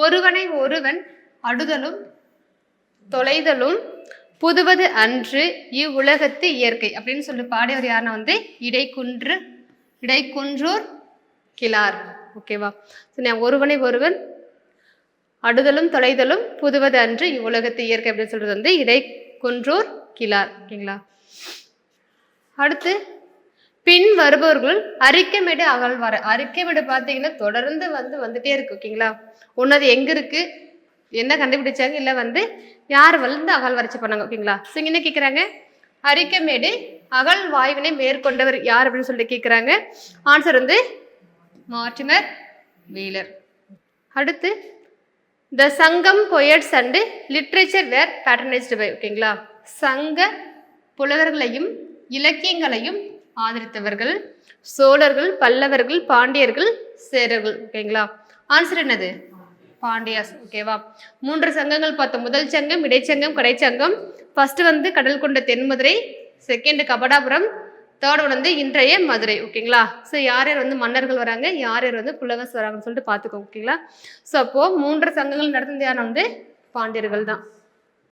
ஒருவனை ஒருவன் அடுதலும் தொலைதலும் புதுவது அன்று இவ்வுலகத்து இயற்கை அப்படின்னு சொல்லி பாடியவர் யாருன்னா வந்து இடைக்குன்றூர் கிழார். ஓகேவா? ஒருவனை ஒருவன் அடுதலும் தொலைதலும் புதுவது அன்று இவ்வுலகத்து இயற்கை அப்படின்னு சொல்றது வந்து இடைக்குன்றூர் கிழார். ஓகேங்களா? அடுத்து பின் வருபவர்கள் அரிக்கமேடு அகழ்வார. அரிக்கமேடு பார்த்தீங்கன்னா தொடர்ந்து வந்துட்டே இருக்கு. ஓகேங்களா? ஒன்னது எங்க இருக்கு, என்ன கண்டுபிடிச்சாங்க, இல்லை வந்து யார் வந்து அகழ்வாராய்ச்சி பண்ணாங்க. ஓகேங்களா? ஸோ என்ன கேட்குறாங்க, அரிக்கமேடு அகழ்வாய்வினை மேற்கொண்டவர் யார் அப்படின்னு சொல்லிட்டு கேட்குறாங்க. ஆன்சர் வந்து மார்டிமர் வீலர். அடுத்து the Sangam poets and literature were patronised by. ஓகேங்களா? சங்க புலவர்களையும் இலக்கியங்களையும் ஆதரித்தவர்கள் சோழர்கள், பல்லவர்கள், பாண்டியர்கள், சேரர்கள். ஓகேங்களா? ஆன்சர் என்னது? பாண்டியாஸ். ஓகேவா? 3 சங்கங்கள் பார்த்தோம். முதல் சங்கம் இடைச்சங்கம், கடைச்சங்கம். ஃபர்ஸ்ட் வந்து கடல் கொண்ட தென்மதுரை, செகண்ட் கபடாபுரம், தேர்ட் ஒன் வந்து இன்றைய மதுரை. ஓகேங்களா? ஸோ யார் யார் வந்து மன்னர்கள் வராங்க, யார் யார் வந்து புலவர்ஸ் வராங்கன்னு சொல்லிட்டு பார்த்துக்கோங்க. ஓகேங்களா? ஸோ அப்போ 3 சங்கங்கள் நடந்தது யாரும் வந்து பாண்டியர்கள் தான்.